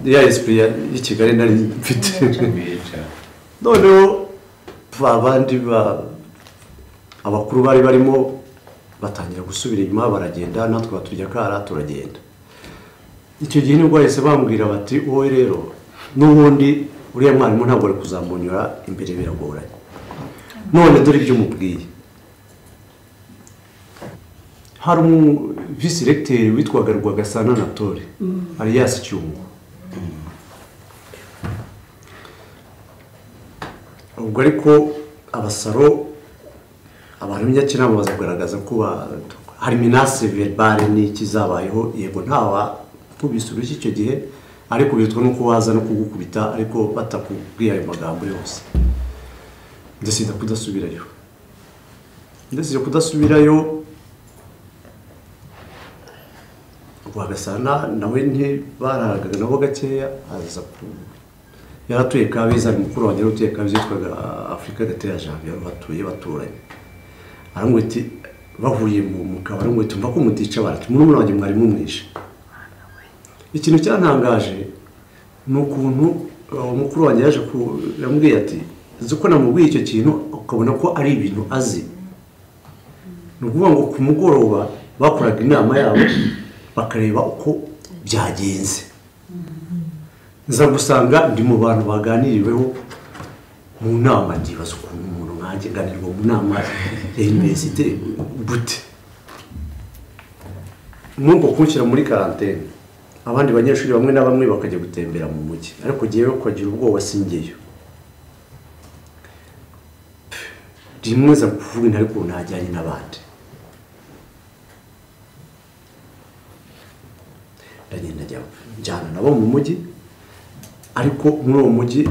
ya esprit y'i Kigali nari mfite noneho abandi abakuru bari barimo batangira gusubira inyuma baragenda natwe baturya kara turagenda icyo gihe nibwo bahise bambwira bati wowe rero n'ubundi uriya mwarimu ntabwo ari kuzamunyura imbere biragoranye none dore ibyo mubwiye hari visi recteur witwaga Rwagasana Anatole alias Cyungo ubwo ariko abasaro abantu b'inyakinama baza kugaragaza ko hari menace verbale n'ikizabayeho yego ntawa kubisa urushyi icyo gihe ariko bitwa nuko waza no kugukubita ariko batakubwiye ayo magambo yose ndasida kudasubirayo Rwagasana nawe ntibararagaga nabo gakeya aza yaratuye Kabeza ari mukuru wanjye utuye Kabeza yitwaga Afrika Gatera Janvier batuye baturanye arangwiti bahuye mu kabari ngo tumva ko mutica barati muri wanjye mwari mumwishe ikintu cyantangaje nukuntu umukuru wanjye yaje yambwiye ati zuko namubwiye icyo kintu ukabona ko ari ibintu azi nukuvuga ngo ku mugoroba bakoraga inama yabo bakareba uko byagenze nza gusanga ndi mu bantu baganiriweho mu nama ndibaza ukuntu umuntu nkanjye ganirwa mu nama ya universite gute nuko kunshyira muri quarantaine abandi banyeshuri bamwe na bamwe bakajya gutembera mu mujyi ariko giyewe kwagira ubwoba singeyo rimwe za kuvuga ntari ko ntajyanye n'abandi ndagenda njyana nabo mu mujyi ariko muri uwo mujyi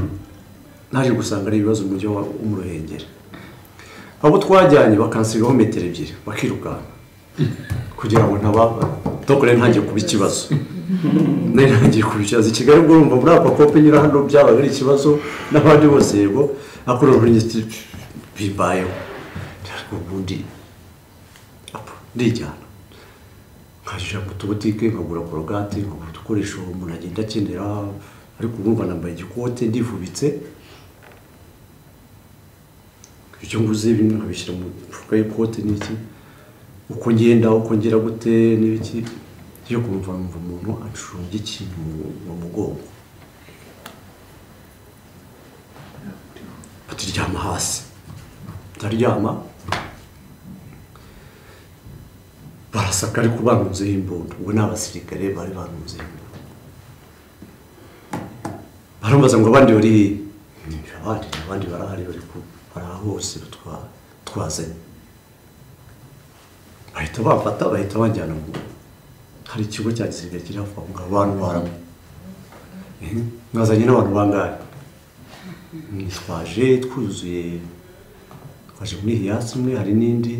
naje gusanga ari ibibazo umujyi w'umuruhengeri abo twajyanye bakansigaho metero 2 bakirukana kugira ngo dokore ntangiye kuba ikibazo ntangiye kuba ikibazo Kigali ubwo urumva muri apa kope nyira hano byabaga ari ikibazo n'abandi bose yego akorera urugendo bibayeho ubundi ndijyana nkajya mu tubutike nkagura korogate nkagura udukoresho umuntu agenda akenera ariko urumva nambaye igikote ndivubitse icyo nguze ibintu nkabishyira mu mufuka y'ikote n'iki uko ngenda uko ngera gute n'ibiki cyo kumva umuntu acunga ikintu mu mugongo baturyama hasi ndaryama barasaka ariko banunzeho imbunda ubwo ni abasirikare bari banunzeho imbunda barambaza ngo abandi bari abandi barahari bari hose twazanye bahita bafata bahita banjyana mu hari ikigo cya gisirikare kiri hafi aho ngaho abantu baramo mwazanye n'abantu bangahe twaje twuzuye twaje muri hiyasi imwe hari n'indi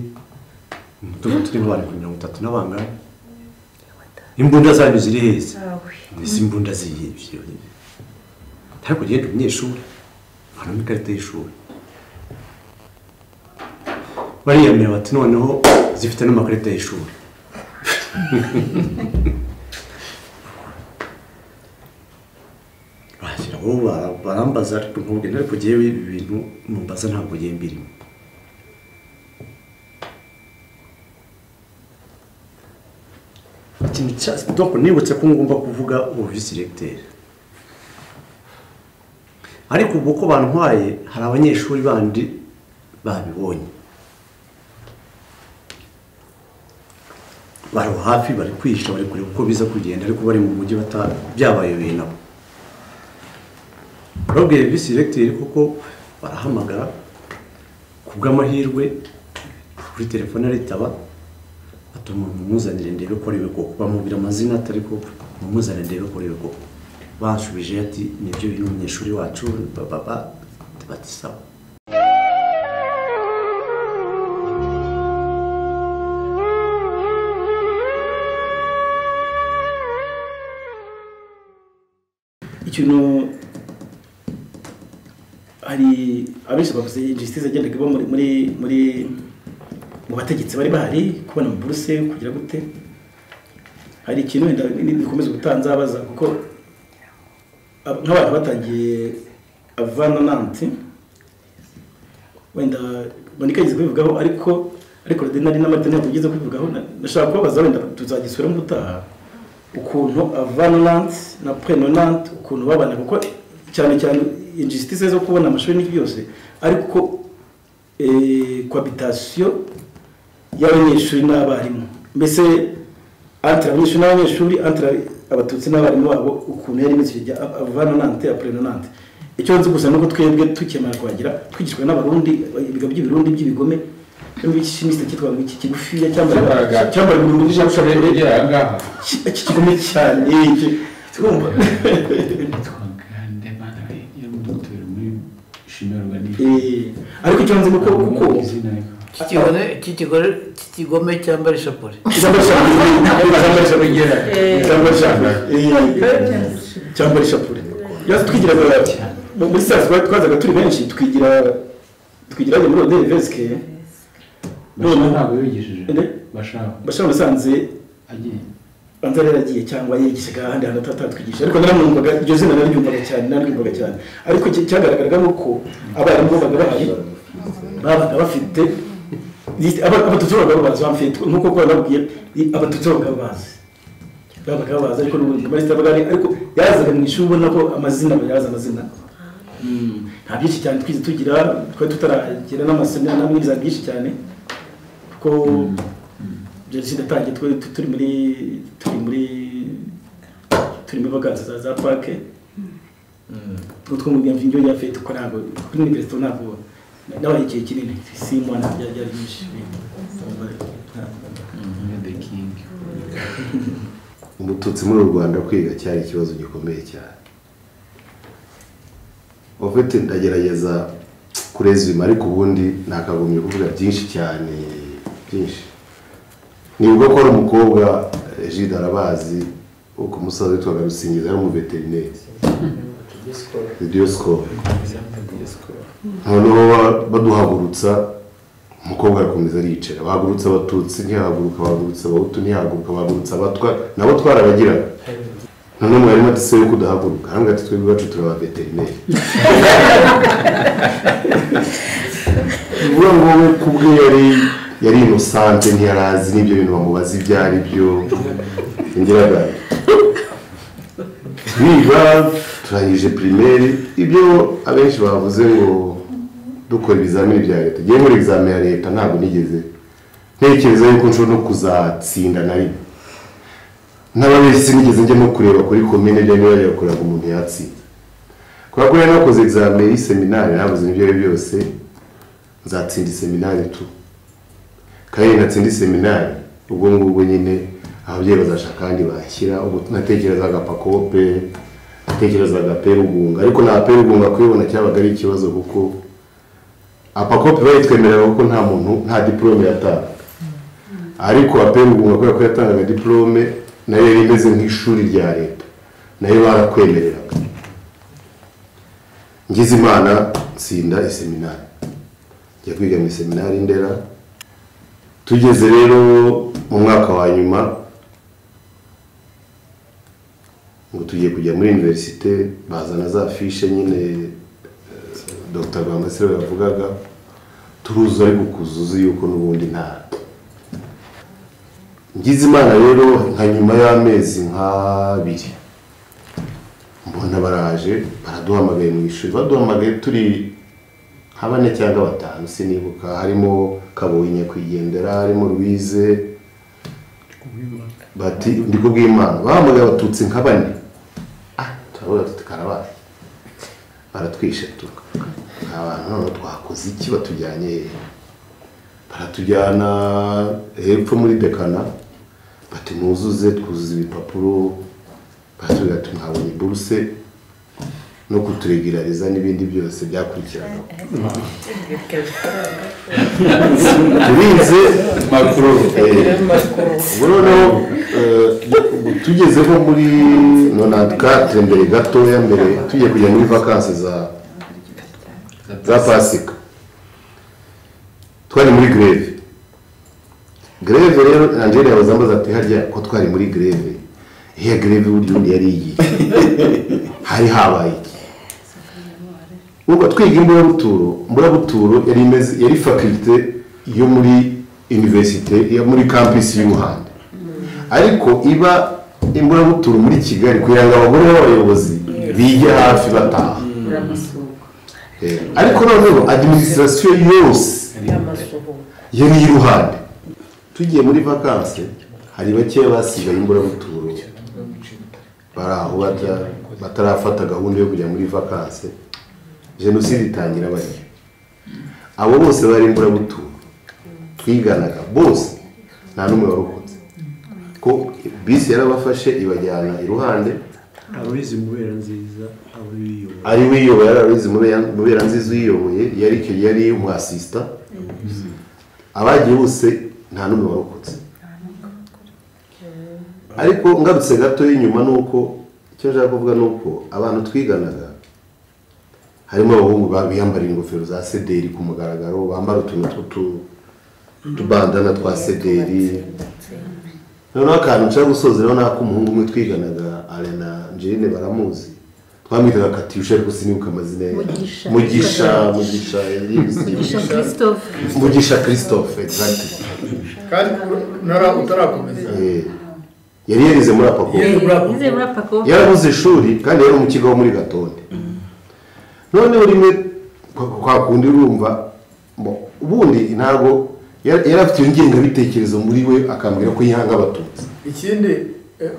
turi mu bantu 30 n'abangahe imbunda zanyu ziri heza izi imbunda ziyivye ariko genda umunyeshuri hano ikarita y'ishuri bariyamira bati noneho zifite n'amakarita y'ishuri bashyiraho barambaza ariko ntubwe ariko giyewe ibintu mumbaza ntabwo giye mbirimo ikintu donc nibutse ko ngomba kuvuga ubu vice recteur ariko ubwo ko bantwaye hari abanyeshuri bandi babibonye bari hafi bari kwisha bari kureba uko biza kugenda ariko bari mu mujyi byabayobeye nabo babwiye vice recteur kuko barahamagara kubw'amahirwe kuri telefone aritaba atuma mumuzanire ndebe ko ariwe koko bamubira amazina atari ko mumuzanire ndebe ko ariwe koko banshubije ati nibyo biri umunyeshuri wacu bati sawa. ikintu hari abenshi bavuze injustice agendaga iba muri mu bategetsi bari bahari kubona mu buruse kugira gute. Hari ikintu wenda nikomeza gutanza abaza kuko nk'abantu batangiye avana nanti wenda Monica yize kubivugaho ariko Rodinari n'amatene yavugize kubivugaho nashaka kubabaza wenda tuzagisubira mu gutaha ukuntu avana nanti na preno nanti ukuntu babana kuko cyane cyane injustice zo kubona amashuri n'iki byose ariko cohabitation y'abanyeshuri n'abarimu mbese entre abanyeshuri n'abanyeshuri entre abatutsi n'abarimu babo ukuntu yari imeze avana nanti apreno nanti icyo nzi gusa nuko twebwe tukemara kwagira twigishwa n'abarundi ibiga by'ibirundi by'ibigome n'ibishimiste cyitwa iki kigufiya cyambara mu rundi cyashobora ngaha iki kigome cyane iki twumva ariko icyo nzi nuko kigome cyambara ishapure cyambara ishapure yaza twigiraga muri saa twazaga turi benshi twigira muri Odile Veske none ntabwo yigishije bashaka nasanze Anzara yaragiye cyangwa yigishaga ahandi hantu atatwigisha ariko naramwumvaga iryo zina naryumvaga cyane ariko cyagaragaraga nuko abarimu babaga bahari babaga bafite abatutsi babaga bazi bamfite nkuko ko nabwiye abatutsi babaga bazi ariko n'ubundi bagari ariko yazaga mu ishuri ubona ko amazina nta byinshi cyane twize tugira twari tutaragira n'amasomo n'amwiriza byinshi cyane kuko jenoside yatangiye turi muri vacances za parke twumva imvinyo ya fete ko ntabwo kuri university ntabwo nabaye igihe kinini si mwana byari byinshi umututsi muri Rwanda kwiga cyari ikibazo gikomeye cyane. Ofete ndagerageza kurezima ariko ubundi nakagumye kuvuga byinshi cyane byinshi. Nibuka ko ari umukobwa Egide arabazi uko umusaza witwaga Rusingiza ari umuveterineri Diosco noneho baduhagurutsa umukobwa arakomeza aricara bahagurutsa abatutsi ntihaguruka bahagurutsa abahutu ntihaguruka bahagurutsa abatwa nabo twarabagiraga none mwarimu ati se yuko udahaguruka hanga ati twebwe bacu turi abaveterineri uvuga ngo we kubwe yari innocente ntiyarazi n'ibyo bintu bamubaza ibyo ari byo ingiraga twiga turangije primaire ibyo abenshi bavuze ngo dukora ibizamini bya leta giye muri examen ya leta ntabwo nigeze ntekereza yuko nshobora no kuzatsinda nari n'ababeshyi nigeze njye no kureba kuri commune bya niba yakoraga umuntu yatsinda kwa ko nakoze examen y'seminari nabuze n'ibyo byose nzatsinda seminari tu kandi natsinda seminari ubwo ngubwo nyine ababyeyi bazashaka kandi bashyira ubwo natekerezaga pakope natekerezaga perugunga ariko na perugunga kwibona cyabaga ari ikibazo kuko apakope bayitwemerera kuko nta muntu nta diplome yatanga ariko aperugunga ko yatangaga diplome nayo yari imeze nk'ishuri rya leta nayo barakwemereraga ngize imana nsinda iseminari njya kwiga mu seminari Ndera tugeze rero mu mwaka wa nyuma ngo tugiye kujya muri universite bazana za fiche nyine Dr. Rwamasiro yavugaga turuza ariko kuzuza yuko n'ubundi nta ngize imana rero nka nyuma y'amezi nk'abiri mbona baraje baraduhamagaye mu ishuri baduhamagaye turi nk'abane cyangwa batanu sinibuka harimo Kaboyi Nyakwigendera harimo Louise bati ndi kubw'Imana bahamagaye abatutsi nk'abane turavuga tukarabaye baratwishe tuka abantu none twakoze iki batujyanye baratujyana hepfo muri dekana bati muzuze twuzuza ibipapuro batubwira ati mwabonye buruse no kuturegulariza n'ibindi byose byakurikirana turize makuru noneho tugeze nko muri 94 mbere gatoya mbere tugiye kujya muri vacances za Pasika twari muri greve rero Angela yazambaza ati harya ko twari muri greve iya greve ubundi yari iyi hari habaye ubwo twiga imburabuturo yari faculté yo muri université yo muri campus y'Umuhanda ariko iba imburabuturo muri Kigali kugira ngo abagore b'abayobozi bige hafi bataha ariko noneho administration yose yari iruhande tugiye muri vacances hari bake basigaye imburabuturo baraho batarafata gahunda yo kujya muri vacances jenoside itangira bari abo bose bari imburabuturo twiganaga bose nta numwe warokotse ko bisi yarabafashe ibajyana iruhande Aloyizi Mubera nziza ari wiyoboye Aloyizi Mubera nziza uyiyoboye yari umu assistant abagiye bose nta numwe warokotse ariko ngarutse gato y'inyuma nuko icyo nshaka kuvuga nuko abantu twiganaga harimo abahungu biyambarira ingofero za sederi ku mugaragaro bambara utuntu tubandana twa sederi noneho akantu nshaka gusozeraho nako umuhungu umwe twiganaga Arena Angeline baramuzi twamwitaga Katyusha ariko sinibuka amazina Mugisha Christophe exactly kandi utarakomeza yari yarize muri Apako yarabuze ishuri kandi yari mu kigo muri Gatonde noneho rimwe kwa kundi urumva ubundi ntago yari afite ingenga bitekerezo muri we akambwira ko yihanga abatutsi ikindi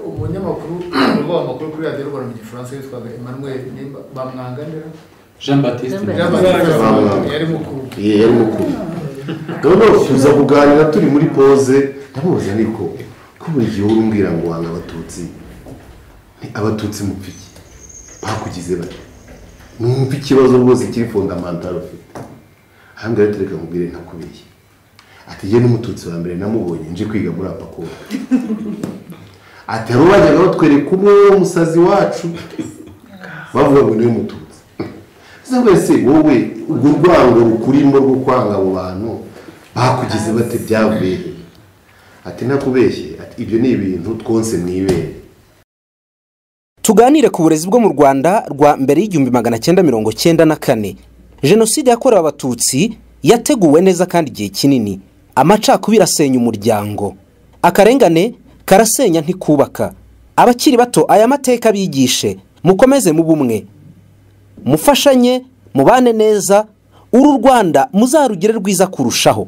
umunyamakuru w'amakuru kuri radio Rwanda mu Gifaransa yitwaga Emmanuel Bamwanganira Jean Baptiste yari mukuru noneho tuza kuganira turi muri pause ndamubaza niko ko buri gihe urumbwira ngo wanga abatutsi mupfiki bakugize bati numva ikibazo rwose kiri fundamental ufite hambere tereka mubwire ntakubeshye ati je n'umututsi wa mbere namubonye nje kwiga muri Apako ati arubajyaga batwereka umwe w'umusazi wacu bavuga ngo niwe mututsi se wowe urwo rwango rukurimo rwo kwanga abo bantu bakugize bate byavuye ati nakubeshye ati ibyo ni ibintu twonse mwibere. Tuganire ku burezi bwo mu Rwanda rwa mbere y'1994. Jenoside yakorewe abatutsi yateguwe neza kandi igihe kinini. Amacakubiri asenya umuryango. Akarengane karasenya ntikubaka. Abakiri bato aya mateka bigishe, mukomeze mu bumwe. Mufashanye, mubane neza, uru Rwanda muzarugire rwiza kurushaho.